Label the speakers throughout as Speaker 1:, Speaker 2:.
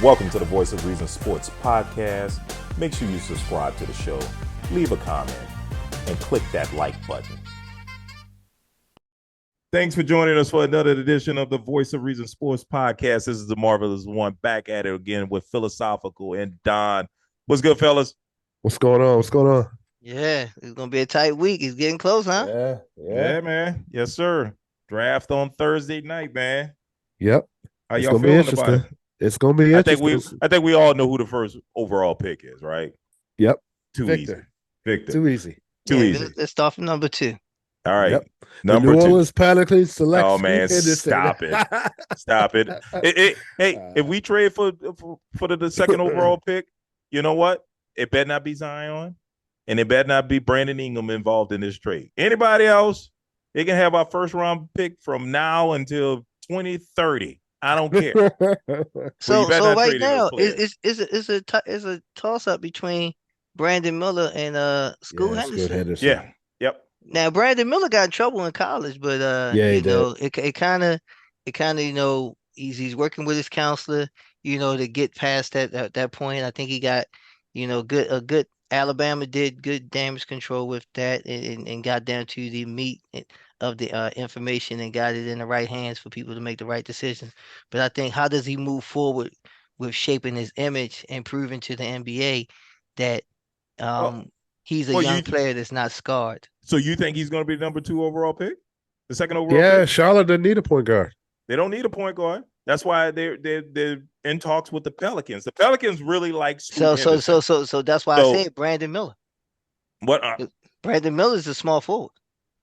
Speaker 1: Welcome to the Voice of Reason Sports Podcast. Make sure you subscribe to the show, leave a comment, and click that like button. Thanks for joining us for another edition of the Voice of Reason Sports Podcast. This is the Marvelous One, back at it again with Philosophical and Don. What's good, fellas?
Speaker 2: What's going on? What's going on?
Speaker 3: Yeah, it's gonna be a tight week. It's getting close, huh?
Speaker 1: Yeah, man. Yes, sir. Draft on Thursday night, man.
Speaker 2: Yep.
Speaker 1: How
Speaker 2: It's
Speaker 1: y'all
Speaker 2: gonna be
Speaker 1: feeling about
Speaker 2: interesting.
Speaker 1: it?
Speaker 2: It's gonna be
Speaker 1: I
Speaker 2: interesting.
Speaker 1: think we all know who the first overall pick is, right?
Speaker 2: Yep.
Speaker 1: Too
Speaker 2: Victor.
Speaker 1: easy. Victor.
Speaker 2: Too easy.
Speaker 1: Too
Speaker 3: Yeah,
Speaker 1: easy.
Speaker 3: Let's start from number 2.
Speaker 1: All right.
Speaker 2: Yep. The
Speaker 1: Number
Speaker 2: New
Speaker 1: 2.
Speaker 2: Orleans Pelicans select.
Speaker 1: Oh,
Speaker 2: Scoot
Speaker 1: man,
Speaker 2: Henderson.
Speaker 1: stop it. Stop it. Hey, if we trade for the second overall pick, you know what? It better not be Zion, and it better not be Brandon Ingram involved in this trade. Anybody else, they can have our first round pick from now until 2030. I don't care.
Speaker 3: So
Speaker 1: better not
Speaker 3: right
Speaker 1: trade in those
Speaker 3: now,
Speaker 1: players.
Speaker 3: it's a toss up between Brandon Miller and Scoot
Speaker 2: Yeah,
Speaker 3: Henderson.
Speaker 2: Scoot Henderson.
Speaker 1: Yeah. Yep.
Speaker 3: Now Brandon Miller got in trouble in college, but
Speaker 2: Yeah, he
Speaker 3: you know, it kind of you know, he's working with his counselor, you know, to get past that point. I think he got, you know, good Alabama did good damage control with that and got down to the meat of the information and got it in the right hands for people to make the right decisions. But I think, how does he move forward with shaping his image and proving to the NBA that
Speaker 1: Well,
Speaker 3: he's a
Speaker 1: well,
Speaker 3: young player that's not scarred?
Speaker 1: so you think he's going to be the number 2 overall pick, the second overall
Speaker 2: Yeah,
Speaker 1: pick?
Speaker 2: Charlotte doesn't need a point guard.
Speaker 1: They don't need a point guard. That's why they're in talks with the Pelicans. The Pelicans really like Scoot Henderson.
Speaker 3: So that's why I
Speaker 1: So
Speaker 3: said Brandon Miller.
Speaker 1: what?
Speaker 3: Brandon Miller is a small forward.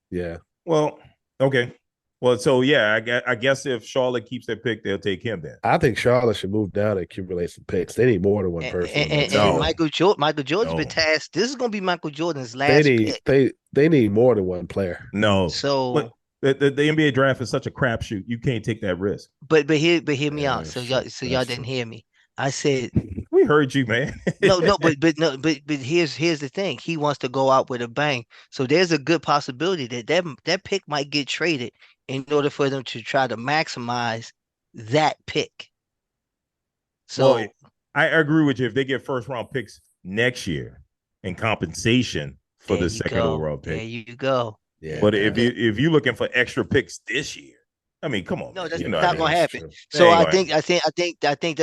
Speaker 2: Yeah.
Speaker 1: Well, okay. Well, so yeah, I guess if Charlotte keeps their pick, they'll take him then.
Speaker 2: I think Charlotte should move down and accumulate some picks. They need more than one
Speaker 3: And,
Speaker 2: person.
Speaker 3: and,
Speaker 2: on that
Speaker 3: and,
Speaker 2: team.
Speaker 3: and Michael Jordan's
Speaker 1: No.
Speaker 3: been tasked. This is gonna be Michael Jordan's
Speaker 2: They
Speaker 3: last
Speaker 2: need
Speaker 3: pick.
Speaker 2: they need more than one player.
Speaker 1: No.
Speaker 3: So
Speaker 1: The NBA draft is such a crapshoot. You can't take that risk.
Speaker 3: but hear me
Speaker 2: Yeah,
Speaker 3: out. So
Speaker 2: that's
Speaker 3: y'all
Speaker 2: true.
Speaker 3: didn't hear me. I said
Speaker 1: We heard you, man.
Speaker 3: no, but here's the thing. He wants to go out with a bang. So there's a good possibility that pick might get traded in order for them to try to maximize that pick. So
Speaker 1: Well, I agree with you. If they get first round picks next year in compensation for
Speaker 3: there
Speaker 1: the
Speaker 3: you
Speaker 1: second
Speaker 3: go.
Speaker 1: overall
Speaker 3: There
Speaker 1: pick,
Speaker 3: you go.
Speaker 2: Yeah.
Speaker 1: but if you're looking for extra picks this year, I mean, come on,
Speaker 3: No,
Speaker 1: man.
Speaker 3: that's
Speaker 1: You know
Speaker 3: not
Speaker 1: how it
Speaker 3: gonna
Speaker 1: is.
Speaker 3: happen.
Speaker 2: True.
Speaker 3: So
Speaker 1: That
Speaker 3: I
Speaker 1: ain't gonna
Speaker 3: think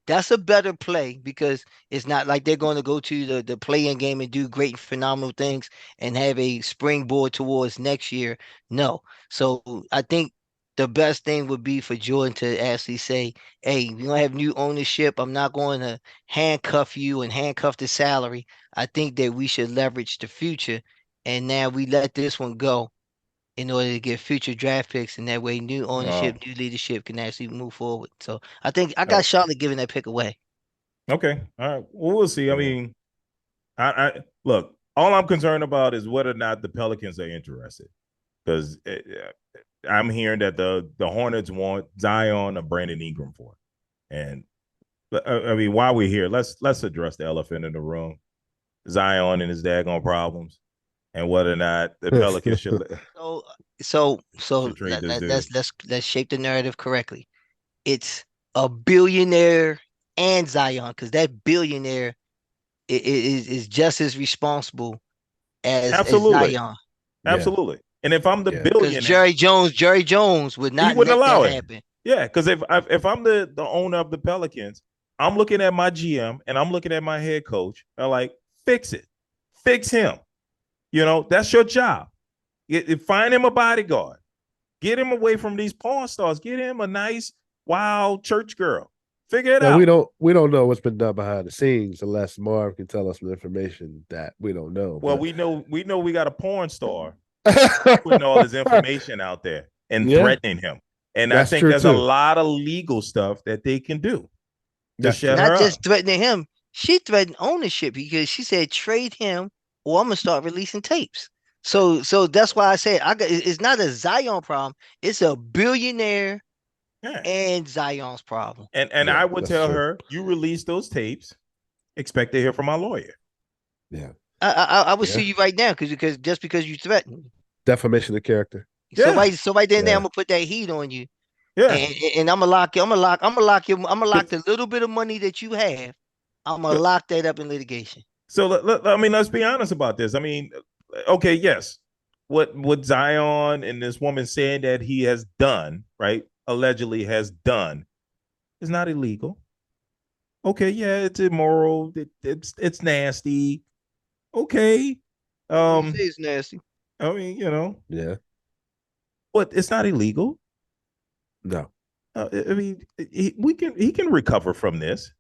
Speaker 3: that's a better play, because it's not like they're going to go to the play-in game and do great phenomenal things and have a springboard towards next year. No. So I think the best thing would be for Jordan to actually say, "Hey, we're gonna have new ownership. I'm not going to handcuff you and handcuff the salary. I think that we should leverage the future, and now we let this one go in order to get future draft picks, and that way new ownership, new leadership can actually move forward." So I think I
Speaker 1: Oh,
Speaker 3: got Charlotte giving that pick away.
Speaker 1: okay. All right. Well, we'll see. I
Speaker 2: Yeah.
Speaker 1: mean, I look. All I'm concerned about is whether or not the Pelicans are interested, because I'm hearing that the Hornets want Zion or Brandon Ingram for it. And I mean, while we're here, let's address the elephant in the room: Zion and his daggone problems, and whether or not the Pelicans should.
Speaker 3: So
Speaker 1: trade this dude.
Speaker 3: let's shape the narrative correctly. It's a billionaire and Zion, because that billionaire is just as responsible as
Speaker 1: Absolutely.
Speaker 3: Zion.
Speaker 1: Absolutely. And if I'm the
Speaker 2: Yeah.
Speaker 3: Because
Speaker 1: billionaire,
Speaker 3: Jerry Jones would
Speaker 1: he
Speaker 3: not
Speaker 1: wouldn't
Speaker 3: let
Speaker 1: allow
Speaker 3: that
Speaker 1: it.
Speaker 3: happen.
Speaker 1: Yeah, because if I'm the owner of the Pelicans, I'm looking at my GM and I'm looking at my head coach. I'm like, fix it, fix him. You know, that's your job. Find him a bodyguard. Get him away from these porn stars. Get him a nice, wild church girl. Figure it
Speaker 2: Well,
Speaker 1: out.
Speaker 2: we don't know what's been done behind the scenes unless Marv can tell us some information that we don't know.
Speaker 1: Well,
Speaker 2: but...
Speaker 1: we know we got a porn star putting all his information out there and threatening him. And
Speaker 2: That's
Speaker 1: I think
Speaker 2: true
Speaker 1: there's
Speaker 2: too.
Speaker 1: a lot of legal stuff that they can do to
Speaker 2: That's
Speaker 1: shut
Speaker 2: true.
Speaker 1: her
Speaker 3: Not just
Speaker 1: up.
Speaker 3: threatening him, she threatened ownership, because she said trade him or I'm gonna start releasing tapes. So that's why I said it's not a Zion problem, it's a billionaire
Speaker 1: Yeah.
Speaker 3: and Zion's problem.
Speaker 1: And
Speaker 2: Yeah,
Speaker 1: I would
Speaker 2: that's
Speaker 1: tell
Speaker 2: true.
Speaker 1: her, you release those tapes, expect to hear from my lawyer.
Speaker 2: Yeah.
Speaker 3: I would
Speaker 2: Yeah.
Speaker 3: sue you right now, because you threatened.
Speaker 2: Defamation of character.
Speaker 3: So
Speaker 1: Yeah.
Speaker 3: right then there,
Speaker 2: Yeah.
Speaker 3: I'm gonna put that heat on you.
Speaker 1: Yeah.
Speaker 3: and I'm gonna lock the little bit of money that you have. I'm gonna lock that up in litigation.
Speaker 1: So I mean, let's be honest about this. I mean, okay, yes, what Zion and this woman saying that he has done, right? Allegedly has done, is not illegal. Okay, yeah, it's immoral. It's nasty. Okay,
Speaker 3: You say
Speaker 1: um,
Speaker 3: it's nasty.
Speaker 1: I mean,
Speaker 2: Yeah.
Speaker 1: but it's not illegal.
Speaker 2: No.
Speaker 1: I mean, he can recover from this.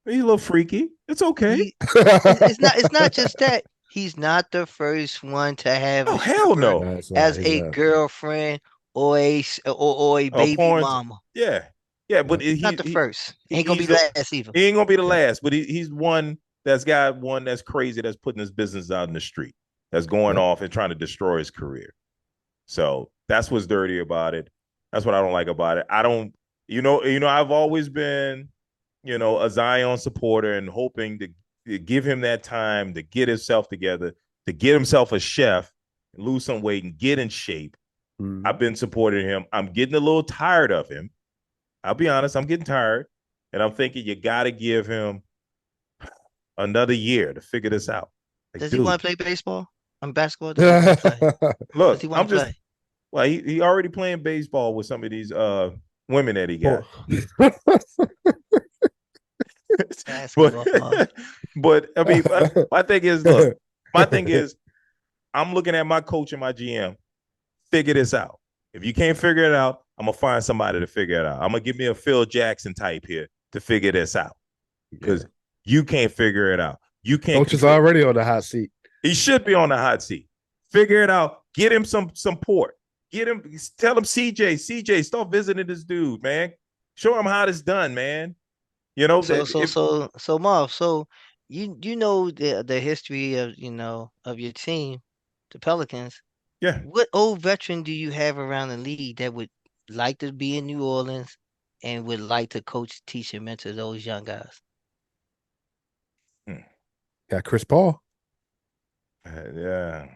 Speaker 1: He's a little freaky. It's okay.
Speaker 3: He it's not just that. He's not the first one to have
Speaker 1: Oh
Speaker 3: a
Speaker 1: hell
Speaker 3: stripper
Speaker 1: no.
Speaker 2: That's not.
Speaker 3: as
Speaker 2: He's
Speaker 3: a
Speaker 2: not.
Speaker 3: girlfriend or a baby
Speaker 1: Porn.
Speaker 3: mama.
Speaker 1: Yeah, yeah, but
Speaker 2: Yep.
Speaker 3: He's not the first. Ain't gonna be
Speaker 1: he's the
Speaker 3: last either.
Speaker 1: he ain't gonna be the
Speaker 2: Yep.
Speaker 1: last, but he's one that's got one that's crazy that's putting his business out in the street, that's going
Speaker 2: Yep.
Speaker 1: off and trying to destroy his career. So that's what's dirty about it. That's what I don't like about it. I don't, I've always been, a Zion supporter and hoping to give him that time to get himself together, to get himself a chef, lose some weight and get in shape. I've been supporting him. I'm getting a little tired of him. I'll be honest, I'm getting tired. And I'm thinking you got to give him another year to figure this out. Like,
Speaker 3: Does he
Speaker 1: dude,
Speaker 3: want to play baseball? Basketball? Does he want to play? Does
Speaker 1: look,
Speaker 3: he want
Speaker 1: I'm
Speaker 3: to
Speaker 1: just
Speaker 3: play?
Speaker 1: well, he already playing baseball with some of these women that he got.
Speaker 2: Poor-
Speaker 1: but
Speaker 3: Basketball.
Speaker 1: but I mean, my thing is, look, my thing is, I'm looking at my coach and my GM. Figure this out. If you can't figure it out, I'm gonna find somebody to figure it out. I'm gonna give me a Phil Jackson type here to figure this out
Speaker 2: Yeah.
Speaker 1: because you can't figure it out. You can't
Speaker 2: Coach is
Speaker 1: control.
Speaker 2: already on the hot seat.
Speaker 1: He should be on the hot seat. Figure it out. Get him some support. Get him. Tell him CJ. Start visiting this dude, man. Show him how it's done, man. You know, if
Speaker 3: So Marv, so you know the history of of your team, the Pelicans.
Speaker 1: yeah.
Speaker 3: What old veteran do you have around the league that would like to be in New Orleans and would like to coach, teach, and mentor those young guys?
Speaker 1: Hmm.
Speaker 2: Got Chris Paul.
Speaker 1: Yeah.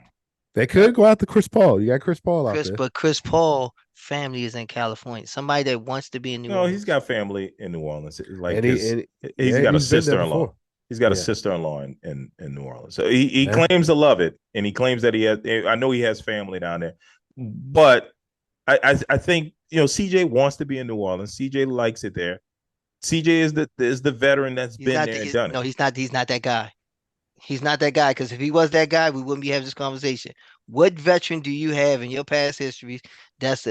Speaker 2: They could go out to Chris Paul. You got Chris Paul out there.
Speaker 3: But Chris Paul family is in California. Somebody that wants to be in New
Speaker 1: No, he's
Speaker 3: Orleans.
Speaker 1: got family in New Orleans. Like
Speaker 2: And
Speaker 1: his, he's
Speaker 2: yeah,
Speaker 1: got a
Speaker 2: he's been there
Speaker 1: sister-in-law.
Speaker 2: before.
Speaker 1: He's got a
Speaker 2: Yeah.
Speaker 1: sister-in-law in New Orleans. So he
Speaker 2: Yeah.
Speaker 1: claims to love it, and he claims that he has. I know he has family down there, but I think CJ wants to be in New Orleans. CJ likes it there. CJ is the veteran that's
Speaker 3: He's
Speaker 1: been
Speaker 3: not.
Speaker 1: there and done it.
Speaker 3: No, he's not. He's not that guy. He's not that guy. Because if he was that guy, we wouldn't be having this conversation. What veteran do you have in your past histories that's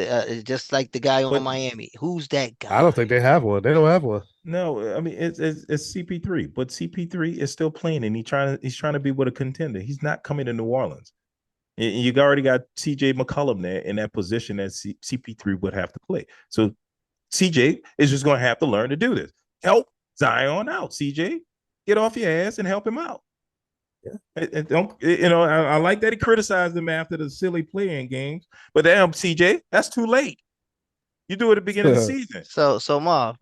Speaker 3: just like the guy on
Speaker 1: But
Speaker 3: Miami? Who's that
Speaker 2: I don't
Speaker 3: guy?
Speaker 2: think they have one. They don't have one.
Speaker 1: no, I mean it's CP3, but CP3 is still playing, and he's trying to be with a contender. He's not coming to New Orleans. You already got CJ McCollum there in that position that CP3 would have to play. So CJ is just going to have to learn to do this. Help Zion out, CJ. Get off your ass and help him out. And don't I like that he criticized him after the silly playing games, but damn, CJ, that's too late. You do it at the beginning of the season.
Speaker 3: So Marv,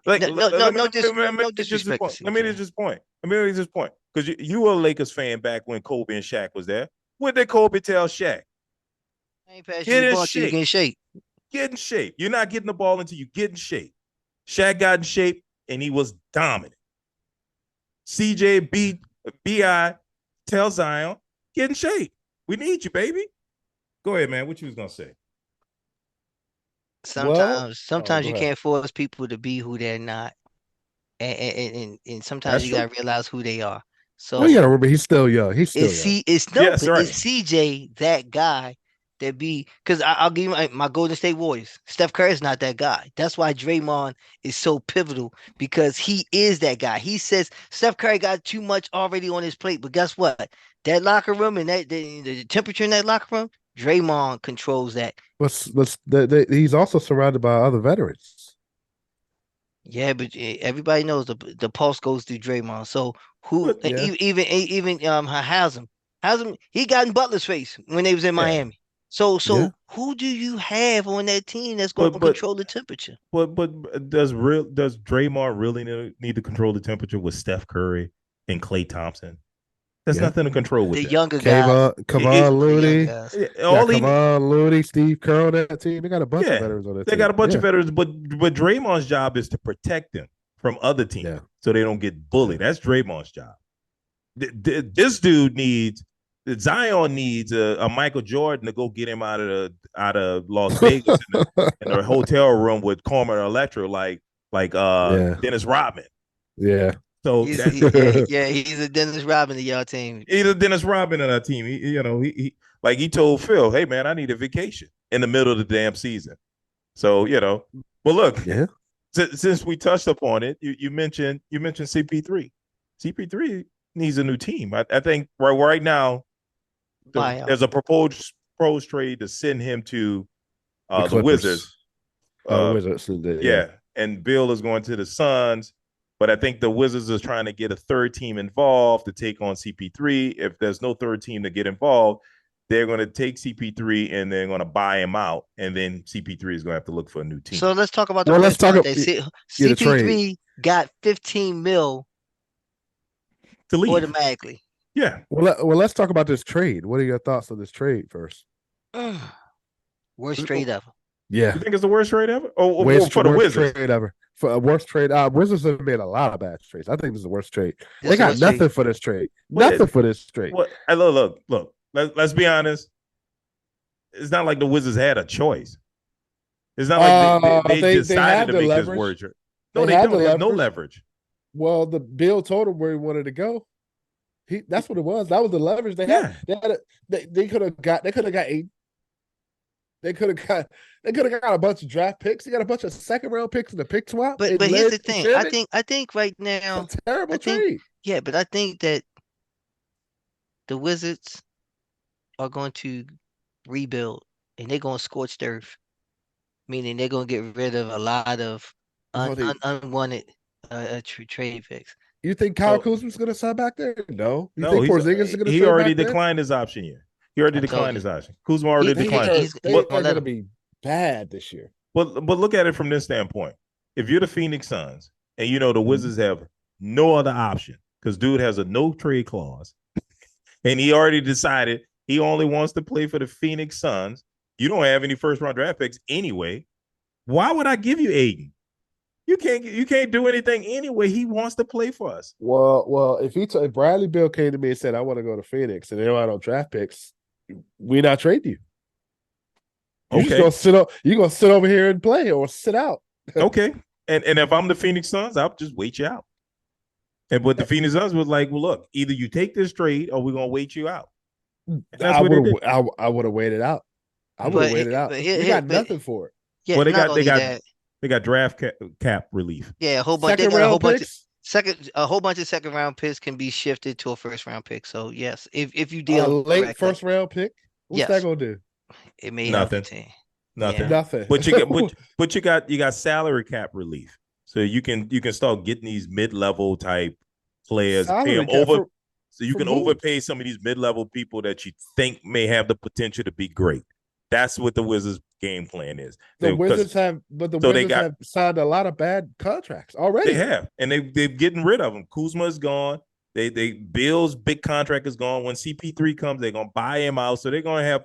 Speaker 1: Like
Speaker 3: no
Speaker 1: just this
Speaker 3: disrespect to
Speaker 1: point. Let me
Speaker 3: CJ.
Speaker 1: just point. Let me make this point because you were a Lakers fan back when Kobe and Shaq was there. What did Kobe tell Shaq?
Speaker 3: I ain't passing
Speaker 1: Get
Speaker 3: you the
Speaker 1: in
Speaker 3: ball till you
Speaker 1: shape.
Speaker 3: get in shape.
Speaker 1: Get in shape. You're not getting the ball until you get in shape. Shaq got in shape and he was dominant. CJ BI tell Zion, get in shape. We need you, baby. Go ahead, man. What you was gonna say?
Speaker 3: Sometimes
Speaker 2: Go
Speaker 3: you
Speaker 2: ahead.
Speaker 3: can't force people to be who they're not, and sometimes
Speaker 1: That's
Speaker 3: you
Speaker 1: true.
Speaker 3: gotta realize who they are.
Speaker 2: Well, you
Speaker 3: So
Speaker 2: gotta remember he's still young. He's still young.
Speaker 1: Yes,
Speaker 3: but is
Speaker 1: right.
Speaker 3: CJ that guy that be? Because I'll give you my Golden State Warriors. Steph Curry is not that guy. That's why Draymond is so pivotal because he is that guy. He says Steph Curry got too much already on his plate, but guess what? That locker room and the temperature in that locker room, Draymond controls that.
Speaker 2: He's also surrounded by other veterans.
Speaker 3: Yeah, but everybody knows the pulse goes through Draymond. So who
Speaker 1: But
Speaker 2: Yeah.
Speaker 3: even Haslam he got in Butler's face when they was in
Speaker 1: yeah,
Speaker 3: Miami. So
Speaker 2: Yeah.
Speaker 3: who do you have on that team that's going
Speaker 1: but
Speaker 3: to
Speaker 1: but
Speaker 3: control the temperature?
Speaker 1: does Draymond really need to control the temperature with Steph Curry and Klay Thompson? There's
Speaker 2: Yeah.
Speaker 1: nothing to control with
Speaker 3: The
Speaker 1: that.
Speaker 3: younger guys.
Speaker 2: Kevon
Speaker 3: The young
Speaker 2: Looney.
Speaker 3: guys.
Speaker 2: Yeah,
Speaker 1: All he
Speaker 2: Kevon Looney, Steve Kerr on that team. They got a bunch of
Speaker 1: Yeah,
Speaker 2: veterans on that
Speaker 1: they
Speaker 2: team.
Speaker 1: got a bunch
Speaker 2: Yeah.
Speaker 1: of veterans, but Draymond's job is to protect them from other teams
Speaker 2: Yeah.
Speaker 1: so they don't get bullied. That's Draymond's job. This dude needs Zion needs a Michael Jordan to go get him out of Las Vegas in the hotel room with Carmen Electra, like
Speaker 2: Yeah.
Speaker 1: Dennis Rodman.
Speaker 2: Yeah.
Speaker 1: So
Speaker 3: He's
Speaker 1: that
Speaker 3: he's a Dennis Rodman of y'all team.
Speaker 1: either Dennis Rodman on our team. He like he told Phil, "Hey man, I need a vacation in the middle of the damn season." So but look,
Speaker 2: Yeah.
Speaker 1: since we touched upon it, you mentioned CP3. CP3 needs a new team. I think right now
Speaker 3: Buyout.
Speaker 1: there's a proposed trade to send him to
Speaker 2: The
Speaker 1: the Wizards.
Speaker 2: The Wizards.
Speaker 1: Yeah, and Bill is going to the Suns. But I think the Wizards is trying to get a third team involved to take on CP3. If there's no third team to get involved, they're going to take CP3 and they're going to buy him out, and then CP3 is going to have to look for a new team.
Speaker 3: So let's talk about the
Speaker 2: Well, let's talk
Speaker 3: point.
Speaker 2: the
Speaker 3: CP3 got 15 mil
Speaker 1: to leave.
Speaker 3: automatically.
Speaker 1: Yeah.
Speaker 2: Well, let's talk about this trade. What are your thoughts on this trade first?
Speaker 3: Worst trade ever.
Speaker 2: Yeah.
Speaker 1: You think it's the worst trade ever? Or for the
Speaker 2: worst
Speaker 1: Wizards?
Speaker 2: trade ever. For a worst trade. Wizards have made a lot of bad trades. I think this is the worst trade.
Speaker 3: This
Speaker 2: They got
Speaker 3: worst
Speaker 2: nothing
Speaker 3: trade.
Speaker 2: for this trade.
Speaker 1: What?
Speaker 2: Nothing for this trade.
Speaker 1: What? Look. Let's be honest. It's not like the Wizards had a choice. It's not like they decided to make this word trade. No, they don't. There's no leverage.
Speaker 2: Well, the Bill told him where he wanted to go. That's what it was. That was the leverage they had. They could have got 8. They could have got a bunch of draft picks. They got a bunch of second round picks in the pick swap.
Speaker 3: But here's the thing. I think right now
Speaker 2: it's a terrible trade.
Speaker 3: Yeah, but I think that the Wizards are going to rebuild and they're going to scorch the earth, meaning they're going to get rid of a lot of unwanted trade picks.
Speaker 2: You think Kyle Kuzma's going to sign back there? No. You
Speaker 1: No,
Speaker 2: think Porzingis is going to?
Speaker 1: He already declined his option here. He already declined his option. Kuzma already declined.
Speaker 2: They're going to be bad this year.
Speaker 1: But look at it from this standpoint. If you're the Phoenix Suns and the Wizards have no other option because dude has a no trade clause, and he already decided he only wants to play for the Phoenix Suns. You don't have any first round draft picks anyway. Why would I give you Aiden? You can't do anything anyway. He wants to play for us.
Speaker 2: Well, if Bradley Beal came to me and said I want to go to Phoenix and they don't have no draft picks, we not trade you. You're just gonna sit over here and play or sit out.
Speaker 1: Okay. And if I'm the Phoenix Suns, I'll just wait you out. But the Phoenix Suns was like, well, look, either you take this trade or we're gonna wait you out.
Speaker 2: I would have waited out. I would have waited out. We got nothing for it.
Speaker 3: Yeah,
Speaker 1: well, they got draft cap relief.
Speaker 3: Yeah, a whole bunch. They got a whole bunch. A whole bunch of second round picks can be shifted to a first round pick. So yes, if you deal
Speaker 2: a late first round pick, what's that gonna do?
Speaker 3: It may
Speaker 1: nothing.
Speaker 2: Nothing.
Speaker 1: But you got salary cap relief, so you can start getting these mid level type players, pay them over, so you can overpay some of these mid level people that you think may have the potential to be great. That's what the Wizards' game plan is.
Speaker 2: The Wizards have signed a lot of bad contracts already.
Speaker 1: They have, and they're getting rid of them. Kuzma is gone. Bill's big contract is gone. When CP3 comes, they're gonna buy him out. So they're gonna have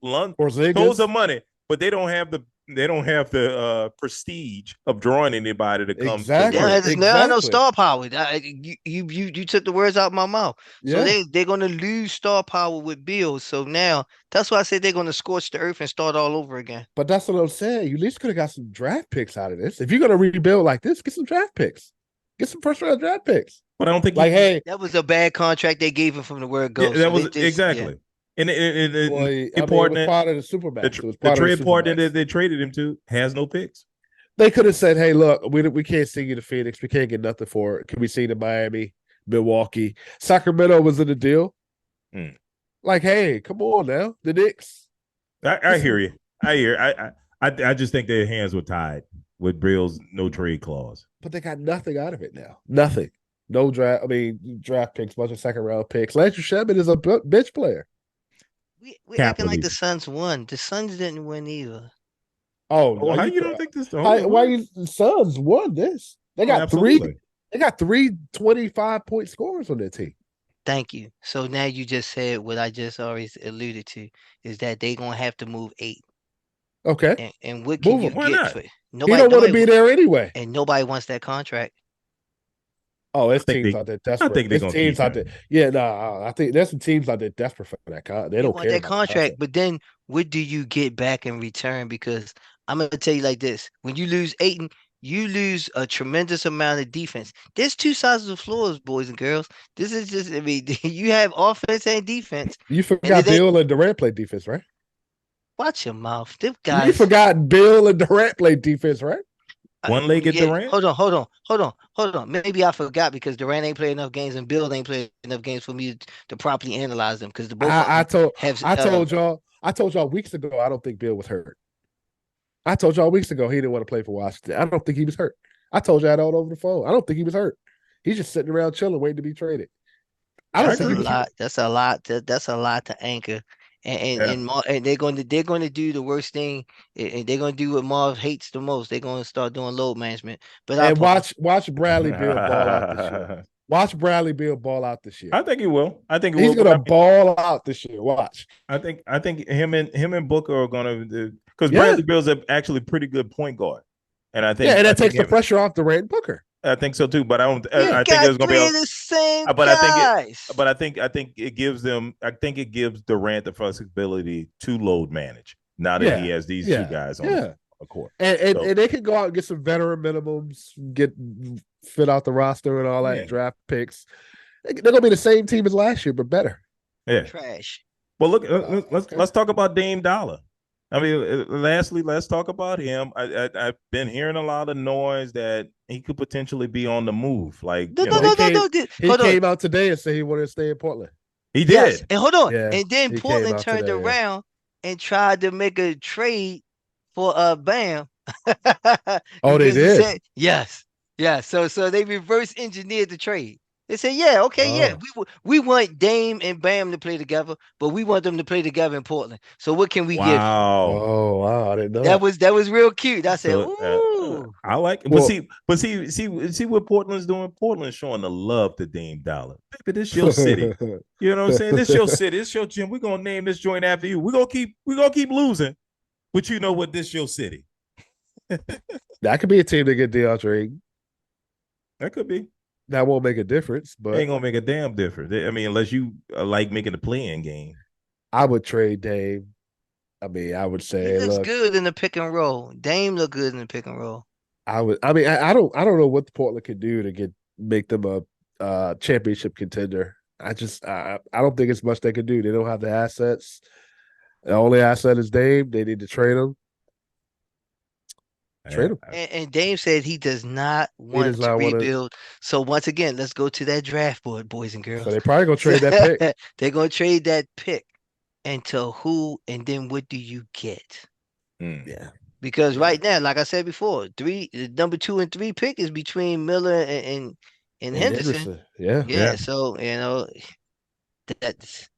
Speaker 1: tons of money, but they don't have the prestige of drawing anybody to come.
Speaker 2: Exactly.
Speaker 3: They have no star power. You took the words out of my mouth.
Speaker 2: Yeah.
Speaker 3: So they're gonna lose star power with Bill. So now that's why I said they're gonna scorch the earth and start all over again.
Speaker 2: But that's what I'm saying. You at least could have got some draft picks out of this. If you're gonna rebuild like this, get some draft picks. Get some first round draft picks.
Speaker 1: But I don't think
Speaker 3: that was a bad contract they gave him from the word go.
Speaker 1: Yeah, that was exactly. Yeah. And
Speaker 2: it was part of the Supermax.
Speaker 1: The trade partner that they traded him to has no picks.
Speaker 2: They could have said, "Hey, look, we can't send you to Phoenix. We can't get nothing for it. Can we see to Miami, Milwaukee, Sacramento was in the deal? Like, hey, come on now, the Knicks."
Speaker 1: I hear you. I just think their hands were tied with Bill's no trade clause.
Speaker 2: But they got nothing out of it now. Nothing. No draft. I mean, draft picks, bunch of second round picks. Landry Shamet is a bench player.
Speaker 3: We're acting like the Suns won. The Suns didn't win either.
Speaker 2: Oh,
Speaker 1: how you don't think this?
Speaker 2: The Suns won this? They got three. They got 3 25-point scorers on their team.
Speaker 3: Thank you. So now you just said what I just always alluded to is that they gonna have to move 8.
Speaker 2: Okay,
Speaker 3: And what can
Speaker 2: move
Speaker 3: you
Speaker 2: him.
Speaker 1: Why
Speaker 3: get
Speaker 1: not?
Speaker 3: for
Speaker 2: He
Speaker 3: nobody?
Speaker 2: don't want to be there anyway.
Speaker 3: And nobody wants that contract.
Speaker 2: Oh,
Speaker 1: I
Speaker 2: there's
Speaker 1: think
Speaker 2: teams
Speaker 1: they
Speaker 2: out there
Speaker 1: I
Speaker 2: desperate.
Speaker 1: think they're
Speaker 2: There's
Speaker 1: gonna
Speaker 2: teams
Speaker 1: keep
Speaker 2: out there.
Speaker 1: him.
Speaker 2: Yeah, no, I think there's some teams out there desperate for that. They
Speaker 3: You
Speaker 2: don't
Speaker 3: want
Speaker 2: care
Speaker 3: that
Speaker 2: about the
Speaker 3: contract,
Speaker 2: contract.
Speaker 3: but then what do you get back in return? Because I'm gonna tell you like this: when you lose Aiton, you lose a tremendous amount of defense. There's two sides of the floors, boys and girls. This is just, I mean, you have offense and defense,
Speaker 2: You
Speaker 3: and
Speaker 2: forgot
Speaker 3: it ain't.
Speaker 2: Bill and Durant play defense, right?
Speaker 3: Watch your mouth. Them
Speaker 2: You
Speaker 3: guys.
Speaker 2: forgot Bill and Durant play defense, right?
Speaker 1: One-legged
Speaker 3: Yeah,
Speaker 1: Durant.
Speaker 3: hold on. Maybe I forgot because Durant ain't played enough games and Bill ain't played enough games for me to properly analyze them because the both of
Speaker 2: I, I
Speaker 3: them
Speaker 2: told
Speaker 3: have
Speaker 2: I told y'all weeks ago I don't think Bill was hurt. I told y'all weeks ago he didn't want to play for Washington. I don't think he was hurt. I told you that all over the phone. I don't think he was hurt. He's just sitting around chilling, waiting to be traded. I
Speaker 1: I
Speaker 2: don't
Speaker 3: That's
Speaker 2: think
Speaker 3: a
Speaker 2: he
Speaker 1: agree.
Speaker 2: was hurt.
Speaker 3: lot. That's a lot. That's a lot to anchor.
Speaker 1: Yeah.
Speaker 3: And they're going to do the worst thing. And they're going to do what Marv hates the most. They're going to start doing load management. But I
Speaker 2: And
Speaker 3: pause.
Speaker 2: watch Bradley Beal ball out this year. Watch Bradley Beal ball out this year.
Speaker 1: I think he will. I think he
Speaker 2: He's
Speaker 1: will. But
Speaker 2: gonna ball out this year. Watch.
Speaker 1: I think him and Booker are gonna because
Speaker 2: Yeah.
Speaker 1: Bradley Beal's actually a pretty good point guard, and I
Speaker 2: Yeah,
Speaker 1: think
Speaker 2: and
Speaker 1: I
Speaker 2: that
Speaker 1: think
Speaker 2: takes the
Speaker 1: him
Speaker 2: pressure off Durant and Booker.
Speaker 1: I think so too. But I don't.
Speaker 3: You
Speaker 1: I think
Speaker 3: got
Speaker 1: there's gonna be
Speaker 3: three
Speaker 1: a.
Speaker 3: of the same
Speaker 1: But I think it.
Speaker 3: guys.
Speaker 1: But I think it gives them. I think it gives Durant the flexibility to load manage now that he
Speaker 2: Yeah,
Speaker 1: has these two
Speaker 2: yeah,
Speaker 1: guys on
Speaker 2: yeah.
Speaker 1: the court.
Speaker 2: And
Speaker 1: So
Speaker 2: they can go out and get some veteran minimums, get fit out the roster and all that
Speaker 1: yeah,
Speaker 2: draft picks. They're gonna be the same team as last year, but better.
Speaker 1: yeah.
Speaker 3: Trash.
Speaker 1: Well, look, let's
Speaker 2: Okay.
Speaker 1: let's talk about Dame Dollar. I mean, lastly, let's talk about him. I've been hearing a lot of noise that he could potentially be on the move. Like,
Speaker 3: No, no,
Speaker 2: Well, he
Speaker 3: no, no,
Speaker 2: came
Speaker 3: no.
Speaker 2: he
Speaker 3: Hold on.
Speaker 2: came out today and said he wanted to stay in Portland.
Speaker 1: he
Speaker 3: Yes,
Speaker 1: did.
Speaker 3: and hold on.
Speaker 2: Yeah,
Speaker 3: And then
Speaker 2: he came
Speaker 3: Portland
Speaker 2: out
Speaker 3: turned
Speaker 2: today. Yeah.
Speaker 3: around and tried to make a trade for Bam.
Speaker 2: Oh, they
Speaker 3: Because he
Speaker 2: did.
Speaker 3: said yes. Yeah. So they reverse engineered the trade. They said, yeah, okay, yeah.
Speaker 2: Oh,
Speaker 3: We want Dame and Bam to play together, but we want them to play together in Portland. So what can we give you?
Speaker 1: Wow.
Speaker 2: oh, wow! I didn't know
Speaker 3: That
Speaker 2: that.
Speaker 3: was that was real cute. I said,
Speaker 1: So
Speaker 3: ooh.
Speaker 1: I like, but
Speaker 2: Well,
Speaker 1: see what Portland's doing. Portland's showing the love to Dame Dollar. Baby, this your city. You know what I'm saying? This your city. This your gym. We're gonna name this joint after you. We're gonna keep losing, but you know what? This your city.
Speaker 2: that could be a team to get DeAndre.
Speaker 1: That could be.
Speaker 2: That won't make a difference, but
Speaker 1: Ain't gonna make a damn difference. I mean, unless you like making a playing game.
Speaker 2: I would trade Dame. I mean, I would
Speaker 3: He
Speaker 2: say,
Speaker 3: looks
Speaker 2: look,
Speaker 3: good in the pick and roll. Dame look good in the pick and roll.
Speaker 2: I would. I mean, I don't know what Portland could do to make them a championship contender. I don't think it's much they could do. They don't have the assets. The only asset is Dame. They need to trade him. Trade
Speaker 1: Yeah.
Speaker 2: him.
Speaker 3: And Dame said he does not
Speaker 2: He does
Speaker 3: want to
Speaker 2: not want to.
Speaker 3: rebuild. So once again, let's go to that draft board, boys and
Speaker 2: So
Speaker 3: girls.
Speaker 2: they probably gonna trade that pick.
Speaker 3: They're gonna trade that pick. And to who? And then what do you get?
Speaker 1: Mm.
Speaker 2: Yeah.
Speaker 3: Because
Speaker 2: Yeah.
Speaker 3: right now, like I said before, the number 2 and 3 pick is between Miller and
Speaker 2: And
Speaker 3: Henderson.
Speaker 2: Henderson. Yeah.
Speaker 3: Yeah, so that's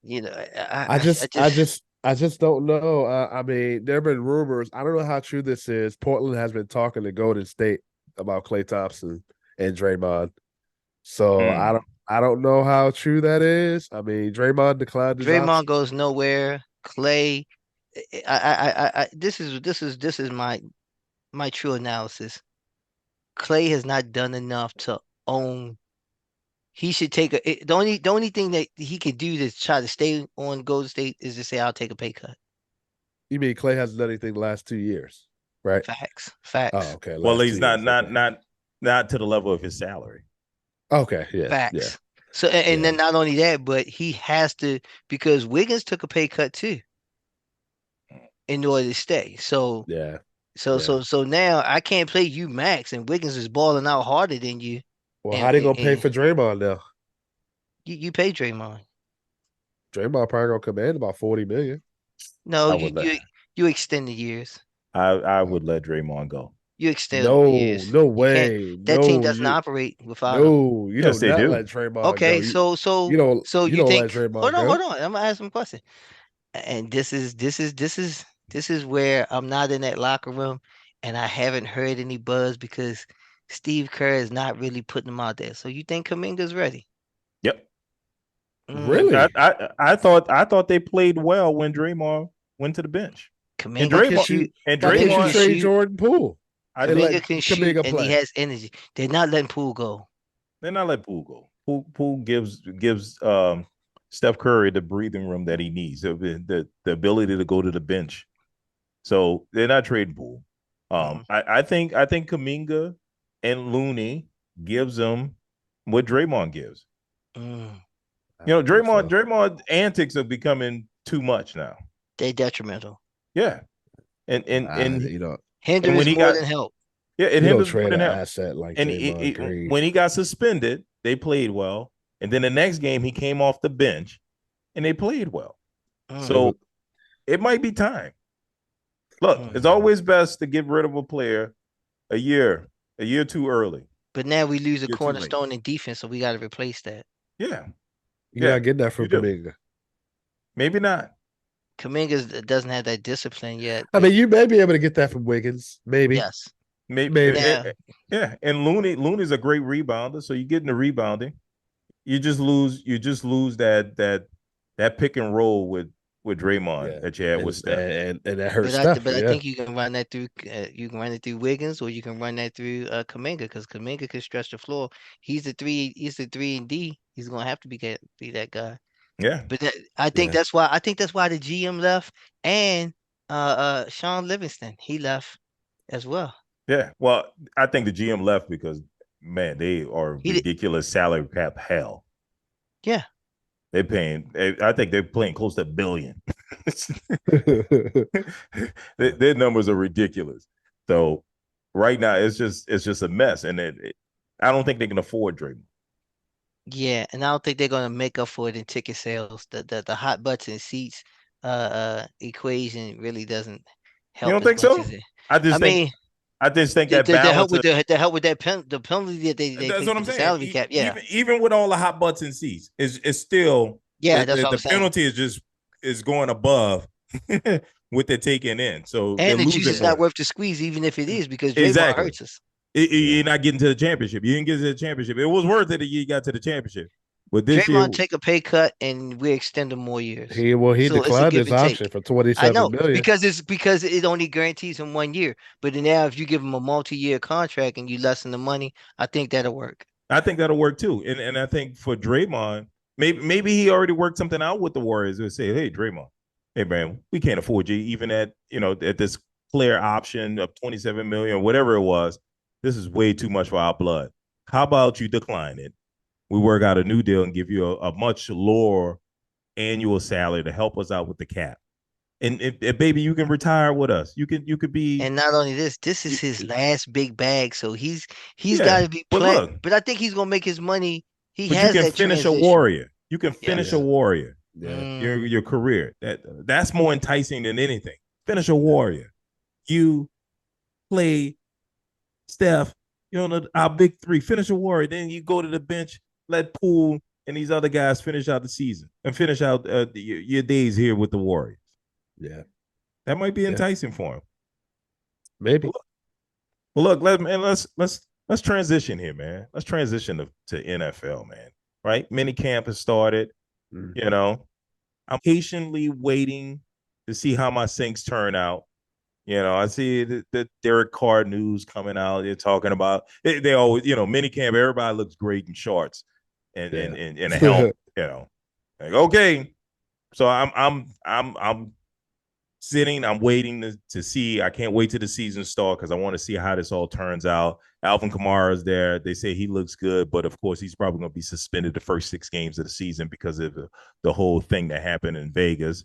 Speaker 2: I
Speaker 3: I
Speaker 2: just, I
Speaker 3: just
Speaker 2: just, I just don't know. I mean, there have been rumors. I don't know how true this is. Portland has been talking to Golden State about Klay Thompson and Draymond. So
Speaker 1: Mm.
Speaker 2: I don't know how true that is. I mean, Draymond declined his
Speaker 3: Draymond
Speaker 2: option.
Speaker 3: goes nowhere. Clay, this is my true analysis. Clay has not done enough to own. He should take the only thing that he could do to try to stay on Golden State is to say I'll take a pay cut.
Speaker 2: You mean Clay hasn't done anything the last 2 years, right?
Speaker 3: Facts,
Speaker 2: Oh,
Speaker 3: facts,
Speaker 2: okay.
Speaker 1: Well,
Speaker 2: Last two
Speaker 1: he's not
Speaker 2: years.
Speaker 1: not
Speaker 2: Okay.
Speaker 1: not not to the level of his salary.
Speaker 2: Okay. Yeah. Yeah.
Speaker 3: facts. So and
Speaker 2: Yeah.
Speaker 3: then not only that, but he has to because Wiggins took a pay cut too in order to stay. So
Speaker 2: Yeah.
Speaker 3: so
Speaker 2: Yeah.
Speaker 3: so so now I can't play you max and Wiggins is balling out harder than you
Speaker 2: Well,
Speaker 3: and,
Speaker 2: how they
Speaker 3: and,
Speaker 2: gonna pay
Speaker 3: and
Speaker 2: for Draymond now?
Speaker 3: you pay Draymond.
Speaker 2: Draymond probably gonna command about 40 million.
Speaker 3: No,
Speaker 1: I
Speaker 3: you
Speaker 1: would let
Speaker 3: you you extend the years.
Speaker 1: I would let Draymond go.
Speaker 3: You extend the
Speaker 2: No,
Speaker 3: years.
Speaker 2: no
Speaker 3: You can't.
Speaker 2: way.
Speaker 3: That team
Speaker 2: No,
Speaker 3: doesn't
Speaker 2: you
Speaker 3: operate without him.
Speaker 2: no, you
Speaker 1: Yes,
Speaker 2: do
Speaker 1: they
Speaker 2: not let
Speaker 1: do.
Speaker 2: Draymond go.
Speaker 3: Okay, so
Speaker 2: You
Speaker 3: you
Speaker 2: don't
Speaker 3: think?
Speaker 2: let
Speaker 3: Hold
Speaker 2: Draymond
Speaker 3: on,
Speaker 2: go.
Speaker 3: hold on. I'm gonna ask him a question. And this is where I'm not in that locker room, and I haven't heard any buzz because Steve Kerr is not really putting him out there. So you think Kaminga's ready?
Speaker 1: Yep.
Speaker 3: Mm,
Speaker 2: Really?
Speaker 1: I thought they played well when Draymond went to the bench. And
Speaker 3: Kaminga can
Speaker 2: Because
Speaker 1: Draymond
Speaker 2: you
Speaker 3: shoot.
Speaker 1: and
Speaker 2: because
Speaker 3: Kaminga
Speaker 2: you
Speaker 3: can
Speaker 1: Draymond,
Speaker 2: trade
Speaker 3: shoot.
Speaker 2: Jordan Poole
Speaker 1: I
Speaker 2: and
Speaker 3: Kaminga
Speaker 2: let
Speaker 3: can shoot,
Speaker 2: Kaminga
Speaker 3: and he
Speaker 2: play.
Speaker 3: has energy. They're not letting Poole go.
Speaker 1: they're not let Poole go. Poole gives Steph Curry the breathing room that he needs, the ability to go to the bench. So they're not trading Poole.
Speaker 3: Mm,
Speaker 1: I think Kaminga and Looney gives them what Draymond gives.
Speaker 3: mm.
Speaker 2: I
Speaker 1: You know,
Speaker 2: don't think
Speaker 1: Draymond
Speaker 2: so.
Speaker 1: Draymond antics are becoming too much now.
Speaker 3: They detrimental.
Speaker 1: Yeah, and and and
Speaker 2: You know,
Speaker 1: and when
Speaker 3: Hinders
Speaker 1: he
Speaker 3: more
Speaker 1: got
Speaker 3: than help.
Speaker 1: yeah, it
Speaker 2: you don't
Speaker 1: hinders more
Speaker 2: trade
Speaker 1: than
Speaker 2: an
Speaker 1: help.
Speaker 2: asset like
Speaker 1: And
Speaker 2: Draymond Green.
Speaker 1: when he got suspended, they played well. And then the next game, he came off the bench and they played well.
Speaker 2: It
Speaker 3: Mm,
Speaker 2: was,
Speaker 1: So it might be time. Look, it's
Speaker 3: mm.
Speaker 1: always best to get rid of a player a year, a year too early,
Speaker 3: But now we lose a
Speaker 1: a year too late.
Speaker 3: cornerstone in defense, so we got to replace that.
Speaker 1: Yeah,
Speaker 2: you're
Speaker 1: yeah,
Speaker 2: not getting that
Speaker 1: you
Speaker 2: from
Speaker 1: do.
Speaker 2: Kaminga.
Speaker 1: Maybe not.
Speaker 3: Kaminga doesn't have that discipline yet,
Speaker 2: I
Speaker 3: but
Speaker 2: mean, you may be able to get that from Wiggins. Maybe.
Speaker 3: yes.
Speaker 1: Maybe,
Speaker 2: Maybe.
Speaker 3: Now,
Speaker 1: yeah. And Looney's a great rebounder, so you get in the rebounding. You just lose that pick and roll with Draymond
Speaker 2: Yeah.
Speaker 1: that you had with Steph.
Speaker 2: And that hurt Steph.
Speaker 3: but I
Speaker 2: Yeah.
Speaker 3: think you can run that through. You can run it through Wiggins, or you can run that through Kaminga, because Kaminga can stretch the floor. He's the three. He's the 3 and D. He's gonna have to be that guy.
Speaker 1: Yeah,
Speaker 3: But
Speaker 2: Yeah.
Speaker 3: I think that's why the GM left, and Sean Livingston, he left as well.
Speaker 1: yeah. Well, I think the GM left because man, they are
Speaker 3: He did,
Speaker 1: ridiculous salary cap hell.
Speaker 3: yeah.
Speaker 1: They're paying. I think they're playing close to a billion. Their numbers are ridiculous. So right now, it's just a mess, and I don't think they can afford Draymond.
Speaker 3: Yeah, and I don't think they're gonna make up for it in ticket sales. The hot butts and seats equation really doesn't
Speaker 1: You
Speaker 3: help
Speaker 1: don't
Speaker 3: as
Speaker 1: think
Speaker 3: much
Speaker 1: so?
Speaker 3: as it.
Speaker 1: I
Speaker 3: I
Speaker 1: just think
Speaker 3: mean,
Speaker 1: I just think that
Speaker 3: the help
Speaker 1: balance
Speaker 3: with
Speaker 1: of
Speaker 3: the help with the penalty that they
Speaker 1: that's
Speaker 3: think
Speaker 1: what I'm
Speaker 3: with the
Speaker 1: saying.
Speaker 3: salary cap. Yeah,
Speaker 1: Even with all the hot butts and seats, is still
Speaker 3: yeah, that's what
Speaker 1: the
Speaker 3: I'm saying.
Speaker 1: penalty is going above what they're taking in, so they're
Speaker 3: And the juice
Speaker 1: losing
Speaker 3: is not
Speaker 1: more.
Speaker 3: worth the squeeze, even if it is, because Draymond
Speaker 1: Exactly.
Speaker 3: hurts us.
Speaker 2: Yeah.
Speaker 1: You're not getting to the championship. You didn't get to the championship. It was worth it that you got to the championship, but this year,
Speaker 3: Draymond take a pay cut, and we extend him more years.
Speaker 2: He
Speaker 3: So it's a
Speaker 2: declined
Speaker 3: give
Speaker 2: his
Speaker 3: and
Speaker 2: option
Speaker 3: take.
Speaker 2: for
Speaker 3: I
Speaker 2: 27
Speaker 3: know,
Speaker 2: million.
Speaker 3: because it only guarantees him 1 year. But then now, if you give him a multi-year contract and you lessen the money, I think that'll work.
Speaker 1: I think that'll work too. And I think for Draymond, maybe he already worked something out with the Warriors and say, hey, Draymond, hey man, we can't afford you even at this player option of 27 million, whatever it was. This is way too much for our blood. How about you decline it? We work out a new deal and give you a much lower annual salary to help us out with the cap. And baby, you can retire with us. You could be
Speaker 3: And not only this, this is
Speaker 1: you,
Speaker 3: his last big bag, so he's got
Speaker 1: yeah.
Speaker 3: to be
Speaker 1: But
Speaker 3: playing.
Speaker 1: look,
Speaker 3: But I think he's gonna make his money. He
Speaker 1: but you
Speaker 3: has
Speaker 1: can
Speaker 3: that
Speaker 1: finish a
Speaker 3: transition.
Speaker 1: warrior. You can finish a
Speaker 3: Yes.
Speaker 2: Yeah.
Speaker 1: warrior.
Speaker 2: Yeah.
Speaker 1: Your career. That's more enticing than anything. Finish a warrior. You play Steph. Our big three. Finish a warrior. Then you go to the bench. Let Poole and these other guys finish out the season and finish out your days here with the Warriors.
Speaker 2: Yeah.
Speaker 1: That might be
Speaker 2: Yeah.
Speaker 1: enticing for him.
Speaker 2: Maybe.
Speaker 1: Well, look, let's transition here, man. Let's transition to NFL, man. Right? Minicamp has started.
Speaker 2: Mm.
Speaker 1: You know, I'm patiently waiting to see how my Saints turn out. I see the Derek Carr news coming out. They're talking about they always, minicamp. Everybody looks great in shorts
Speaker 2: Yeah.
Speaker 1: and a helmet. Like okay. So I'm sitting. I'm waiting to see. I can't wait till the season start because I want to see how this all turns out. Alvin Kamara is there. They say he looks good, but of course he's probably going to be suspended the first 6 games of the season because of the whole thing that happened in Vegas.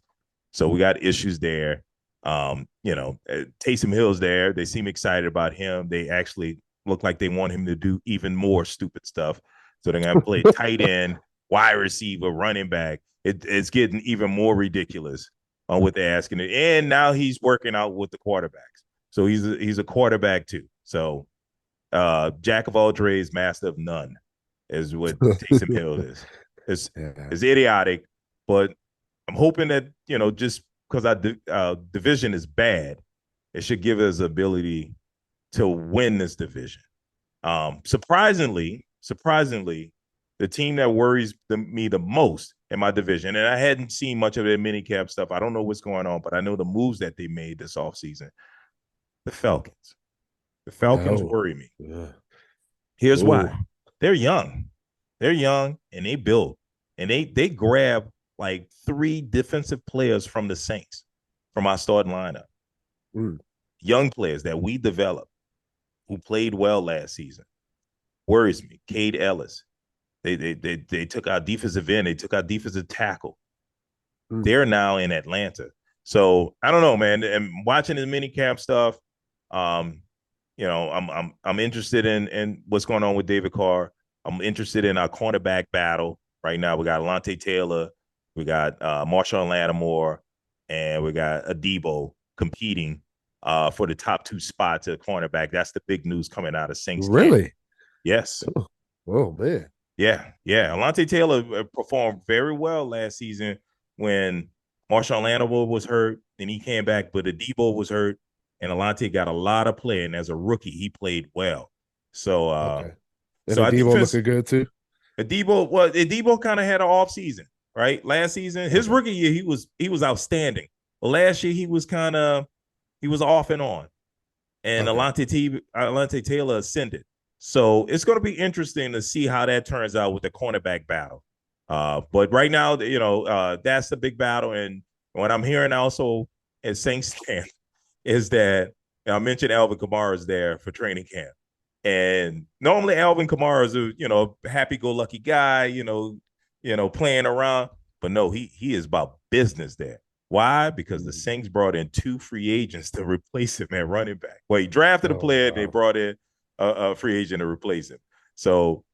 Speaker 1: So we got issues there. Taysom Hill's there. They seem excited about him. They actually look like they want him to do even more stupid stuff. So they're going to play tight end, wide receiver, running back. It's getting even more ridiculous on what they're asking. And now he's working out with the quarterbacks. So he's a quarterback too. So jack of all trades, master of none is what Taysom Hill is. It's idiotic, but I'm hoping that, just because our division is bad, it should give us ability to win this division. Surprisingly, the team that worries me the most in my division, and I hadn't seen much of their minicamp stuff. I don't know what's going on, but I know the moves that they made this offseason. The Falcons. The Falcons
Speaker 2: Oh,
Speaker 1: worry me.
Speaker 2: yeah.
Speaker 1: Here's
Speaker 2: Oh,
Speaker 1: why. They're young. They're young and they build. And they grab like 3 defensive players from the Saints from our starting lineup. Young players that we developed who played well last season. Worries me. Cade Ellis. They took our defensive end. They took our defensive tackle. They're now in Atlanta. So I don't know, man. And watching the mini camp stuff, I'm interested in what's going on with David Carr. I'm interested in our cornerback battle right now. We got Alontae Taylor, we got Marshawn Lattimore, and we got Adebo competing for the top 2 spots at cornerback. That's the big news coming out of Saints camp.
Speaker 2: Really?
Speaker 1: Yes.
Speaker 2: Oh man.
Speaker 1: Yeah. Alontae Taylor performed very well last season when Marshawn Lattimore was hurt, and he came back, but Adebo was hurt, and Alontae got a lot of play, and as a rookie, he played well. So,
Speaker 2: Okay. And
Speaker 1: so our
Speaker 2: Adebo
Speaker 1: defense
Speaker 2: looking good too.
Speaker 1: Adebo kind of had an off season, right? Last season, his rookie year, he was outstanding. But last year, he was off and on, and Alontae Taylor ascended. So it's going to be interesting to see how that turns out with the cornerback battle. But right now, that's the big battle. And what I'm hearing also at Saints camp is that I mentioned Alvin Kamara is there for training camp. And normally Alvin Kamara is a happy-go-lucky guy, playing around. But no, he is about business there. Why? Because the Saints brought in 2 free agents to replace him at running back. Well, he drafted a player, and they brought in a free agent to replace him. So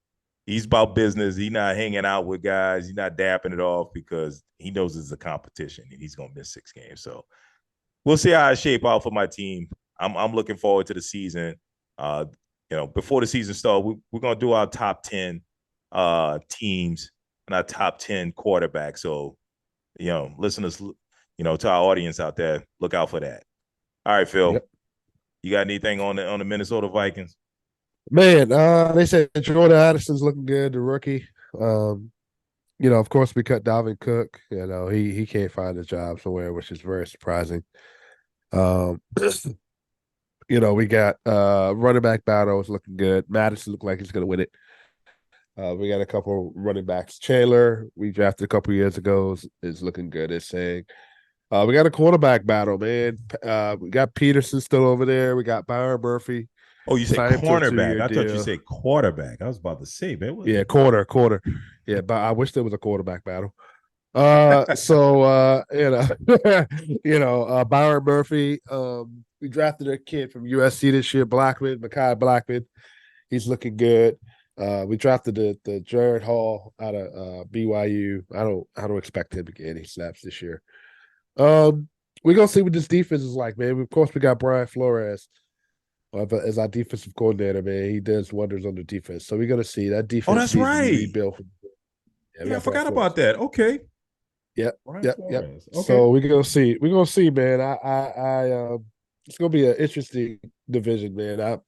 Speaker 1: he's about business. He's not hanging out with guys. He's not dapping it off because he knows it's a competition and he's going to miss 6 games. So we'll see how I shape out for my team. I'm looking forward to the season. Before the season starts, we're going to do our top 10 teams and our top 10 quarterbacks. So, listeners, to our audience out there, look out for that. All right, Phil. Yep. You got anything on the Minnesota Vikings?
Speaker 2: Man, they said Jordan Addison's looking good, the rookie. Of course, we cut Dalvin Cook. He can't find a job somewhere, which is very surprising. We got running back battles looking good. Madison looked like he's going to win it. We got a couple running backs. Chandler, we drafted a couple years ago, is looking good. It's saying. We got a quarterback battle, man. We got Peterson still over there. We got Byron Murphy.
Speaker 1: Oh, you said cornerback. I thought you said quarterback. I was about to say, man.
Speaker 2: Yeah, quarter. Yeah, but I wish there was a quarterback battle. Byron Murphy. We drafted a kid from USC this year, Mekhi Blackman. He's looking good. We drafted the Jared Hall out of BYU. I don't expect him to get any snaps this year. We're gonna see what this defense is like, man. Of course, we got Brian Flores as our defensive coordinator, man. He does wonders on the defense. So we're gonna see that defense.
Speaker 1: Oh, that's right.
Speaker 2: Rebuilt.
Speaker 1: Yeah, I forgot about that. Okay.
Speaker 2: Yep. Okay. So we're gonna see. We're gonna see, man. It's gonna be an interesting division, man.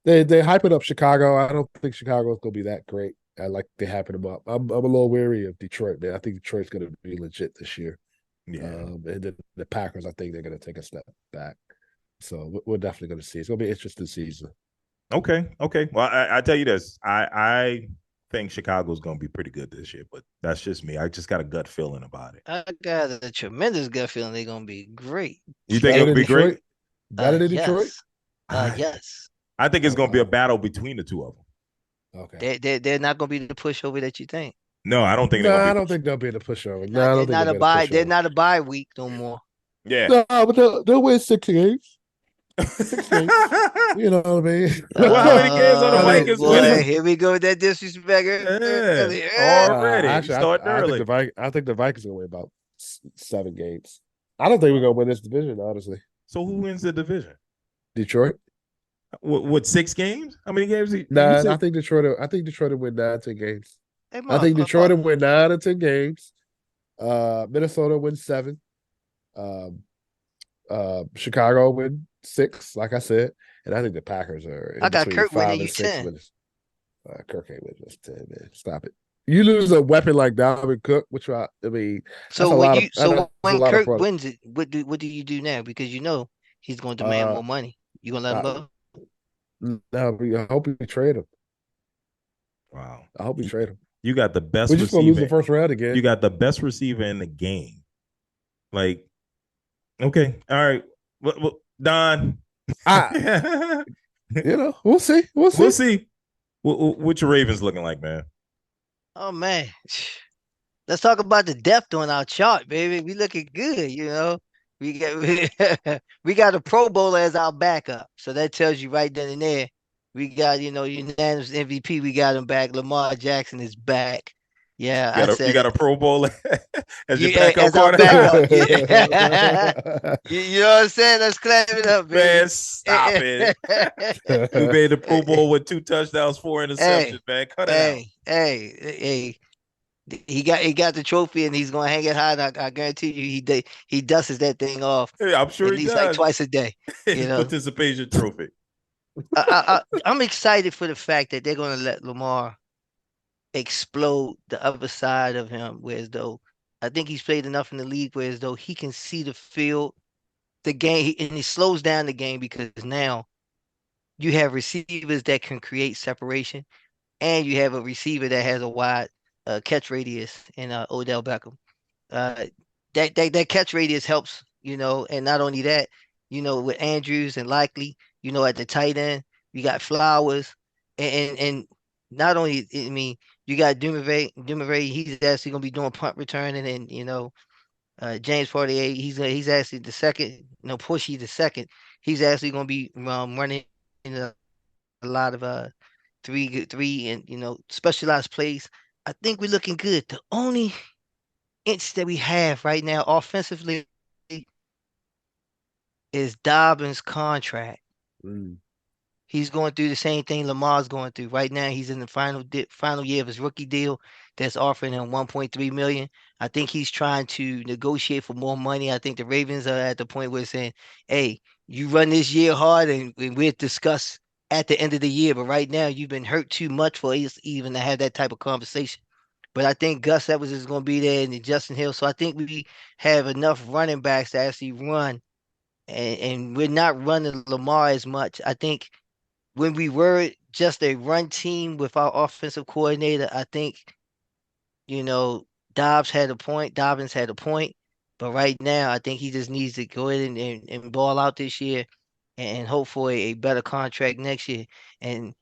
Speaker 2: They hyping up Chicago. I don't think Chicago is gonna be that great. I like they hyping them up. I'm a little wary of Detroit, man. I think Detroit's gonna be legit this year. Yeah. And then the Packers, I think they're gonna take a step back. So we're definitely gonna see. It's gonna be an interesting season.
Speaker 1: Okay. Well, I tell you this. I think Chicago's going to be pretty good this year, but that's just me. I just got a gut feeling about it.
Speaker 3: I got a tremendous gut feeling they're going to be great.
Speaker 1: You think it'll be great?
Speaker 2: Better than Detroit?
Speaker 3: Yes.
Speaker 1: I think it's going to be a battle between the two of them.
Speaker 3: Okay. They're not going to be the pushover that you think.
Speaker 1: No, I don't think.
Speaker 2: I don't think they'll be the pushover. No, I don't think
Speaker 3: they're not a bye. They're not a bye week no more.
Speaker 1: Yeah.
Speaker 2: No, but they'll win 6 games. 6 games. You know what I mean?
Speaker 1: Well, how many games on the Vikings winning?
Speaker 3: Here we go with that disrespect.
Speaker 1: Already.
Speaker 2: Actually,
Speaker 1: early.
Speaker 2: I think the Vikings are going to win about 7 games. I don't think we're going to win this division, honestly.
Speaker 1: So who wins the division?
Speaker 2: Detroit.
Speaker 1: What 6 games? How many games?
Speaker 2: I think Detroit will win 9 10 games. I think Detroit will win 9 or 10 games. Minnesota wins 7. Chicago win 6, like I said, and I think the Packers are.
Speaker 3: I got Kurt winning you 10.
Speaker 2: Kirk ain't with us 10, man. Stop it. You lose a weapon like Dalvin Cook, which I mean, that's
Speaker 3: So
Speaker 2: a
Speaker 3: when
Speaker 2: lot of
Speaker 3: you so
Speaker 2: a
Speaker 3: when
Speaker 2: lot of
Speaker 3: Kirk
Speaker 2: product.
Speaker 3: wins it, what do you do now? Because you know he's going to demand
Speaker 2: Uh,
Speaker 3: more money. You gonna let him
Speaker 2: I,
Speaker 3: go?
Speaker 2: no, I hope we trade him.
Speaker 1: Wow.
Speaker 2: I hope we trade him.
Speaker 1: You got the
Speaker 2: We're
Speaker 1: best
Speaker 2: just gonna lose the
Speaker 1: receiver.
Speaker 2: first round
Speaker 1: You
Speaker 2: again.
Speaker 1: got the best receiver in the game. Like, okay, all right, Don.
Speaker 2: I, we'll see. We'll
Speaker 1: We'll
Speaker 2: see.
Speaker 1: see. What your Ravens looking like, man?
Speaker 3: Oh man, let's talk about the depth on our chart, baby. We looking good, you know. We got we got a Pro Bowler as our backup, so that tells you right then and there. We got unanimous MVP. We got him back. Lamar Jackson is back. Yeah, I
Speaker 1: You
Speaker 3: said
Speaker 1: got a
Speaker 3: it.
Speaker 1: Pro Bowl as your
Speaker 3: You
Speaker 1: backup
Speaker 3: as our
Speaker 1: quarter.
Speaker 3: backup. Yeah. You know what I'm saying? Let's clap it up,
Speaker 1: Man,
Speaker 3: baby.
Speaker 1: stop it. We made the Pro Bowl with 2 touchdowns, 4 interceptions,
Speaker 3: Hey,
Speaker 1: man. Cut it out.
Speaker 3: hey. He got the trophy and he's gonna hang it high. And I guarantee you, he dusts that thing off
Speaker 1: Hey, I'm sure
Speaker 3: at
Speaker 1: he
Speaker 3: least like
Speaker 1: does.
Speaker 3: twice a day. You
Speaker 1: His
Speaker 3: know,
Speaker 1: participation trophy.
Speaker 3: I'm excited for the fact that they're gonna let Lamar explode the other side of him, whereas though I think he's played enough in the league, whereas though he can see the field, the game, and he slows down the game because now you have receivers that can create separation, and you have a receiver that has a wide catch radius in Odell Beckham. Uh, that catch radius helps, and not only that, with Andrews and Likely, at the tight end, you got Flowers, and not only, I mean, you got Dumouriez, he's actually gonna be doing punt return, and then James Fortier, he's actually the second, Pushy the second, he's actually gonna be running in a lot of three and specialized plays. I think we're looking good. The only inch that we have right now offensively is Dobbins' contract.
Speaker 2: Mm.
Speaker 3: He's going through the same thing Lamar's going through. Right now, he's in the final year of his rookie deal that's offering him 1.3 million. I think he's trying to negotiate for more money. I think the Ravens are at the point where saying, "Hey, you run this year hard, and we'll discuss at the end of the year. But right now, you've been hurt too much for us even to have that type of conversation." But I think Gus Edwards is going to be there and then Justin Hill. So I think we have enough running backs to actually run, and we're not running Lamar as much. I think when we were just a run team with our offensive coordinator, I think, you know, Dobbins had a point. But right now, I think he just needs to go ahead and ball out this year and hope for a better contract next year. And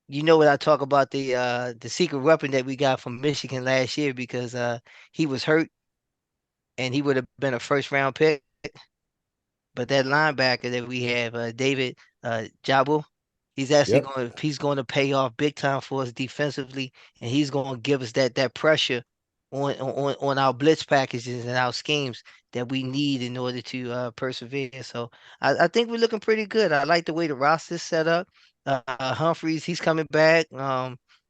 Speaker 3: you know what I talk about the secret weapon that we got from Michigan last year because he was hurt and he would have been a first round pick. But that linebacker that we have, David Jabu,
Speaker 2: Yep.
Speaker 3: he's going to pay off big time for us defensively, and he's going to give us that pressure on our blitz packages and our schemes that we need in order to persevere. So I think we're looking pretty good. I like the way the roster's set up. Humphreys, he's coming back.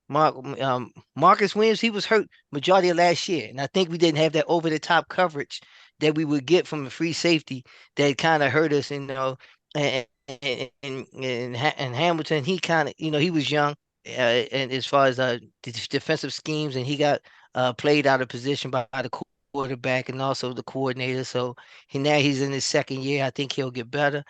Speaker 3: Marcus Williams, he was hurt majority of last year, and I think we didn't have that over the top coverage that we would get from a free safety that kind of hurt us, and Hamilton, he kind of, he was young, and as far as defensive schemes, and he got played out of position by the quarterback and also the coordinator. So now he's in his second year. I think he'll get better.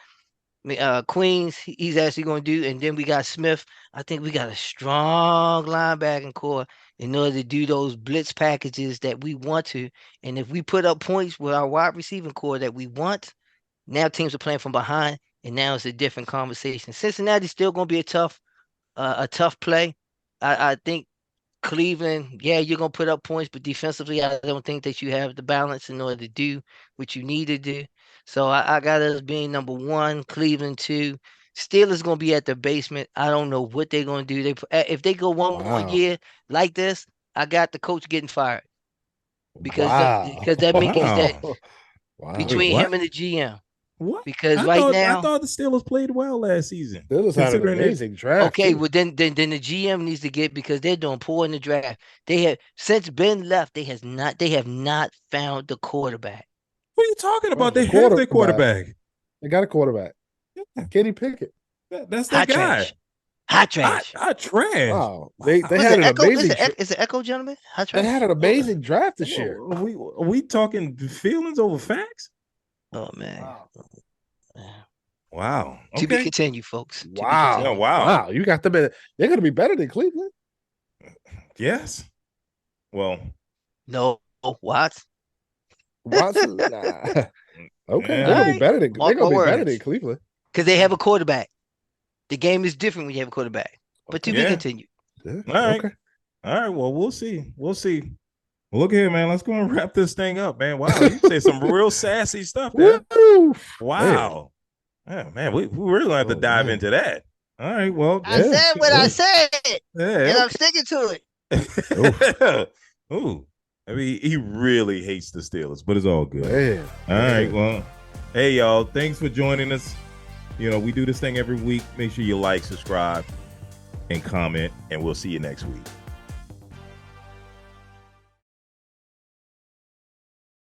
Speaker 3: Queens, he's actually going to do, and then we got Smith. I think we got a strong linebacking core in order to do those blitz packages that we want to. And if we put up points with our wide receiving core that we want, now teams are playing from behind, and now it's a different conversation. Cincinnati's still going to be a tough play. I think Cleveland, yeah, you're gonna put up points, but defensively, I don't think that you have the balance in order to do what you need to do. So I got us being number one, Cleveland two. Steelers gonna be at the basement. I don't know what they're gonna do. If they go one more
Speaker 2: Wow.
Speaker 3: year like this, I got the coach getting fired
Speaker 2: Wow.
Speaker 3: because that means that
Speaker 1: Wow.
Speaker 2: Wow.
Speaker 1: Wait,
Speaker 3: between him
Speaker 1: what?
Speaker 3: and the GM.
Speaker 1: What?
Speaker 3: Because right
Speaker 1: I
Speaker 3: now,
Speaker 1: thought the Steelers played well last season.
Speaker 2: Steelers had an
Speaker 1: Considering it,
Speaker 2: amazing draft
Speaker 3: okay,
Speaker 2: too.
Speaker 3: well then the GM needs to get because they're doing poor in the draft. They have since Ben left, they have not found the quarterback.
Speaker 1: what are you talking
Speaker 2: Well,
Speaker 1: about?
Speaker 2: the
Speaker 1: They have their
Speaker 2: quarterback.
Speaker 1: quarterback.
Speaker 2: They got a quarterback.
Speaker 1: Yeah,
Speaker 2: Kenny Pickett.
Speaker 1: that's their
Speaker 3: Hot
Speaker 1: guy.
Speaker 3: trash. Hot trash.
Speaker 1: Hot trash.
Speaker 2: Wow, they
Speaker 3: Was
Speaker 2: had
Speaker 3: it
Speaker 2: an
Speaker 3: Echo?
Speaker 2: amazing.
Speaker 3: Is it Echo, gentlemen? Hot
Speaker 2: They
Speaker 3: trash.
Speaker 2: had an amazing draft this year.
Speaker 1: Are we talking feelings over facts?
Speaker 3: Oh man.
Speaker 2: Wow.
Speaker 1: Wow.
Speaker 3: To be
Speaker 1: Okay.
Speaker 3: continued, folks. To be
Speaker 2: Wow.
Speaker 3: continued.
Speaker 1: Wow.
Speaker 2: You got them. They're going to be better than Cleveland.
Speaker 1: Yes. Well.
Speaker 3: No, Watts.
Speaker 2: Watson. Nah. Okay,
Speaker 1: Yeah.
Speaker 2: they're gonna be
Speaker 3: Alright.
Speaker 2: better than
Speaker 3: Mark my words.
Speaker 2: Cleveland.
Speaker 3: Because they have a quarterback. The game is different when you have a quarterback. But to be
Speaker 1: Yeah.
Speaker 3: continued.
Speaker 2: Yeah.
Speaker 1: All right.
Speaker 2: Okay.
Speaker 1: All right. Well, we'll see. We'll see. Look here, man. Let's go and wrap this thing up, man. Wow, you say some real sassy stuff there.
Speaker 2: Woo!
Speaker 1: Wow. Man, we really gonna have to dive into that. All right. Well,
Speaker 3: I said what I said.
Speaker 1: Yeah,
Speaker 3: And I'm sticking to
Speaker 1: it. Ooh. I mean, he really hates the Steelers, but it's all good.
Speaker 2: Man.
Speaker 1: All right. Well, hey, y'all. Thanks for joining us. You know, we do this thing every week. Make sure you like, subscribe, and comment, and we'll see you next week.